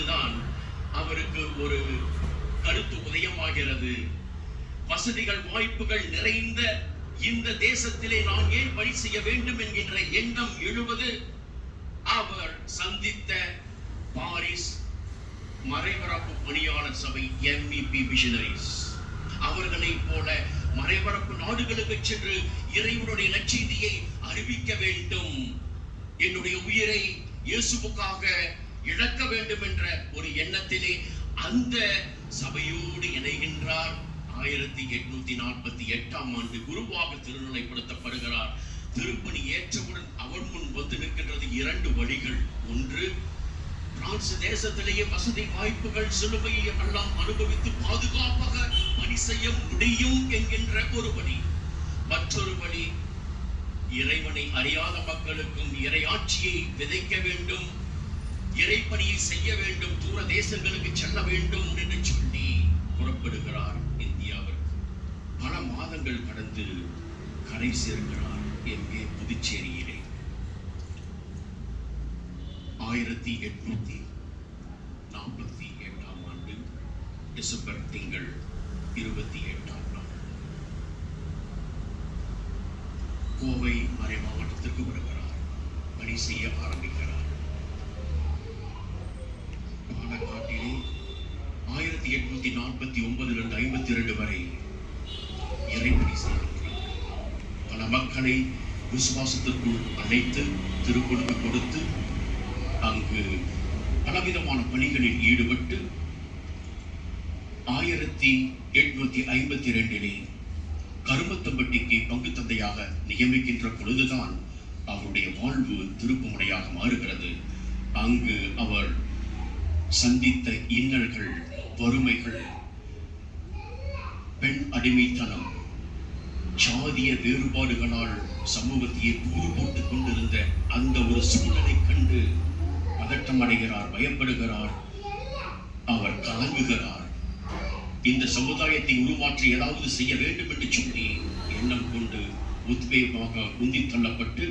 கொண்டுதான் அவருக்கு ஒரு கருத்து உதயமாகிறது. வசதிகள் வாய்ப்புகள் நிறைந்த இந்த தேசத்திலே நான் ஏன் பணி செய்ய வேண்டும் என்கின்ற எண்ணம் எழுவது அவர் சந்தித்த பாரிஸ் மறைபரப்பு பணியாளர் சபை MEP மிஷனரிஸ். அவர்களைப் போல மறைபரப்பு நாடுகளுக்கு சென்று இறைவனுடைய நற்செய்தியை அறிவிக்க வேண்டும், என்னுடைய உயிரை இயேசுவுக்காக இழக்க வேண்டும் என்ற ஒரு எண்ணத்திலே அந்த சபையோடு இணைகின்றார். 1848ஆம் ஆண்டு குருவாக திருநிலைப்படுத்தப்படுகிறார். திருப்பணி ஏற்றவுடன் அவர் முன் வந்து நிற்கின்றது 2 வழிகள். ஒன்று, பிரான்ஸ் தேசத்திலேயே வசதி வாய்ப்புகள் சிலுவையை எல்லாம் அனுபவித்து பாதுகாப்பாக பணி செய்ய முடியும் என்கின்ற ஒரு வழி. மற்றொரு வழி, இறைவனை அறியாத மக்களுக்கும் இறையாட்சியை விதைக்க வேண்டும், இறைப்பணியை செய்ய வேண்டும், தூர தேசங்களுக்கு செல்ல வேண்டும் என்று சொல்லி புறப்படுகிறார். இந்தியாவிற்கு பல மாதங்கள் கடந்து கரை சேர்க்கிறார். எங்கே? புதுச்சேரியிலே. 1848ஆம் ஆண்டு டிசம்பர் திங்கள் 28ஆம் நாள் கோவை மறை மாவட்டத்திற்கு வருகிறார். பணி செய்ய ஆரம்பிக்கிறார். பாலக்காட்டிலே 1849 52 வரை இறைப்பணி செய்கிறார். பல மக்களை விசுவாசத்திற்குள் அழைத்து திருப்பொழுது கொடுத்து அங்கு பலவிதமான பணிகளில் ஈடுபட்டு 1852 கருமத்தம்பட்டிக்கு பங்கு தந்தையாக நியமிக்கின்ற பொழுதுதான் அவருடைய வாழ்வு திருப்புமுனையாக மாறுகிறது. அங்கு அவர் சந்தித்த இன்னல்கள், வறுமைகள், பெண் அடிமைத்தனம், சாதிய வேறுபாடுகளால் சமூகத்தையே கூறு போட்டுக் கொண்டிருந்த அந்த ஒரு சூழலை கண்டு பதட்டம் அடைகிறார், பயப்படுகிறார், அவர் கலங்குகிறார். இந்த சமுதாயத்தை உருமாற்றி ஏதாவது செய்ய வேண்டும் என்று சொல்லி எண்ணம் கொண்டு உத்வேகமாக உந்தி தள்ளப்பட்டு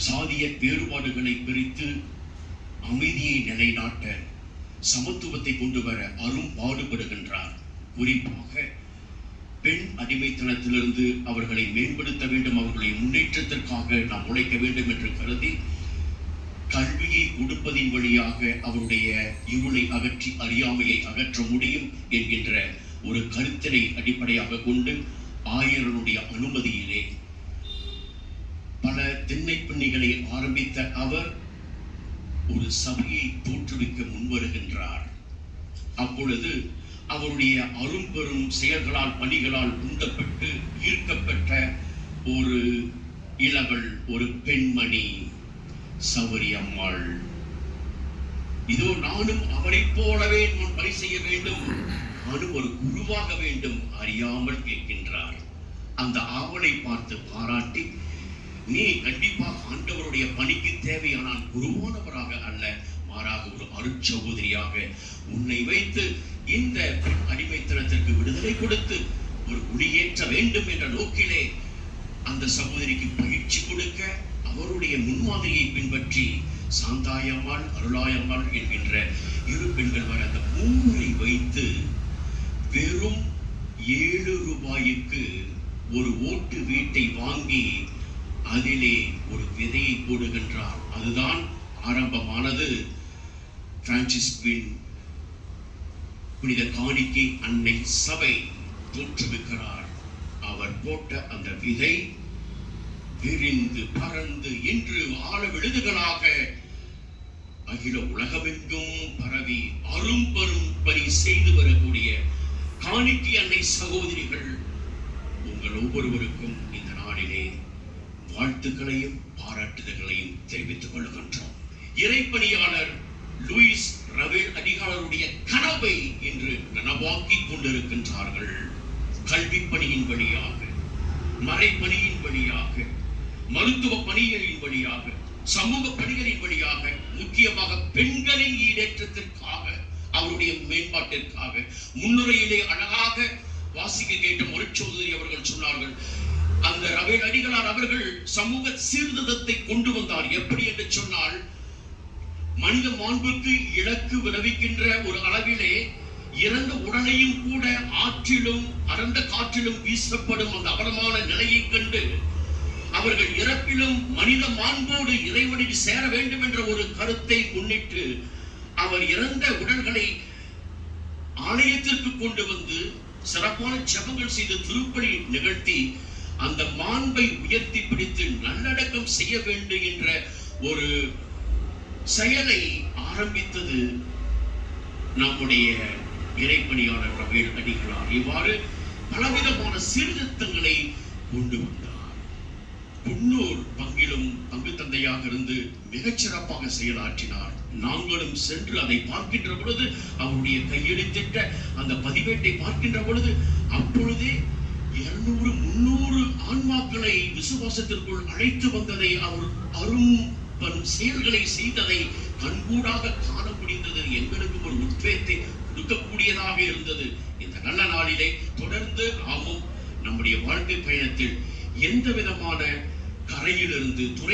சாதிய வேறுபாடுகளை பிரித்து அமைதியை நிலைநாட்ட, சமத்துவத்தை கொண்டு வர அரும்பாடுபடுகின்றார். குறிப்பாக பெண் அடிமைத்தனத்திலிருந்து அவர்களை மேம்படுத்த வேண்டும், அவர்களுடைய முன்னேற்றத்திற்காக நாம் உழைக்க வேண்டும் என்று கருதி கல்வியை கொடுப்பதின் வழியாக அவருடைய இருளை அகற்றி அறியாமையை அகற்ற முடியும் என்கின்ற ஒரு கருத்தினை அடிப்படையாக கொண்டு ஆயருடைய அனுமதியிலே பல திண்ணைப்பணிகளை ஆரம்பித்த அவர் ஒரு சபையை தோற்றுவிக்க முன்வருகின்றார். அப்பொழுது அவருடைய அரும்பெரும் செயல்களால் பணிகளால் உந்தப்பட்டு ஈர்க்கப்பட்ட ஒரு இளவல், ஒரு பெண்மணி சௌரி அம்மாள். இதோ நானும் அவரைப் போலவே நான் பணி செய்ய வேண்டும், நானும் ஒரு குருவாக வேண்டும், அறியாமல் கேட்கின்றார். அந்த ஆவலை பார்த்து பாராட்டி, நீ கண்டிப்பாக ஆண்டவருடைய பணிக்கு தேவையானால் குருவானவராக அல்ல, மாறாக ஒரு அருட்சகோதரியாக உன்னை வைத்து இந்த அடிமைத்தனத்திற்கு விடுதலை கொடுத்து ஒரு குடியேற்ற வேண்டும் என்ற நோக்கிலே அந்த சகோதரிக்கு பயிற்சி கொடுக்க அவருடைய முன்மாதிரியை பின்பற்றி சாந்தாயம்மாள், அருளாயம்மாள் என்கின்ற 2 பெண்கள் வர அந்த 3 வைத்து வெறும் 7 ரூபாய்க்கு ஒரு ஓட்டு வீட்டை வாங்கி அதிலே ஒரு விதையை போடுகின்றார். அதுதான் ஆரம்பமானது. பிரான்சிஸ்குவின் புனித காணிக்கை அன்னை சபை தோற்றுவிக்கிறார். அவர் போட்ட அந்த விதை விரிந்து பறந்து இன்று ஆழ விழுதுகளாக அகில உலகமெங்கும் பரவி அரும்பெரும் பணி செய்து வரக்கூடிய காணிக்கை அன்னை சகோதரிகள் உங்கள் ஒவ்வொருவருக்கும் இந்த நாளிலே வாழ்த்துக்களையும் பாராட்டுதல்களையும் தெரிவித்துக் கொள்கின்றோம். இறைப்பணியாளர் லூயிஸ் ரவேல் அதிகாரருடைய கனவை இன்று நனவாக்கிக் கொண்டிருக்கின்றார்கள். கல்வி பணியின் வழியாக, மறைப்பணியின் வழியாக, மருத்துவ பணிகளின் வழியாக, சமூக பணிகளின் வழியாக, முக்கியமாக பெண்களின் ஈடேற்றத்திற்காக, அவருடைய மேம்பாட்டிற்காக முன்னுரையிலே அழகாக வாசிக்க கேட்ட மருட்சோதரி அவர்கள் சொன்னார்கள், அந்த ரவேல் அடிகளார் அவர்கள் சமூக சீர்திருத்தத்தை கொண்டு வந்தார். எப்படி என்று சொன்னால், மனித மாண்புக்கு இலக்கு விளைவிக்கின்ற ஒரு அளவிலே இறந்த உடலையும் கூட ஆற்றிலும் அடர்ந்த காற்றிலும் வீசப்படும் அந்த அவலமான நிலையை கண்டு அவர்கள் இறப்பிலும் மனித மாண்போடு இறைவனுக்கு சேர வேண்டும் என்ற ஒரு கருத்தை முன்னிட்டு அவர் இறந்த உடல்களை ஆலயத்திற்கு கொண்டு வந்து சிறப்பான ஜெபங்கள் செய்து திருப்பலி நிகழ்த்தி அந்த மாண்பை உயர்த்தி பிடித்து நல்லடக்கம் செய்ய வேண்டும் என்ற ஒரு செயலை ஆரம்பித்தது நம்முடைய இறைப்பணியாளர் ரவேல் அடிகளார். இவ்வாறு பலவிதமான சீர்திருத்தங்களை கொண்டு வந்தார். குன்னூர் பங்கிலும் பங்கு தந்தையாக இருந்து மிகச்சிறப்பாக செயலாற்றினார். நாங்களும் சென்று அதை பார்க்கின்ற பொழுது, அவருடைய கையெழுத்திட்ட அந்த பதிவேட்டை பார்க்கின்ற பொழுது, அப்பொழுதே 200-300 ஆன்மாக்களை விசுவாசத்திற்குள் அழைத்து வந்ததை, அவர் அரும் செயல்களை செய்ததை கண்கூடாக காண முடிந்தது. எங்களுக்கு ஒரு உத்வேகத்தை கொடுக்கக்கூடியதாக இருந்தது. இந்த நல்ல நாளிலே தொடர்ந்து நாமும் நம்முடைய வாழ்க்கை பயணத்தில் எந்த விதமான கரையிலிருந்து துறை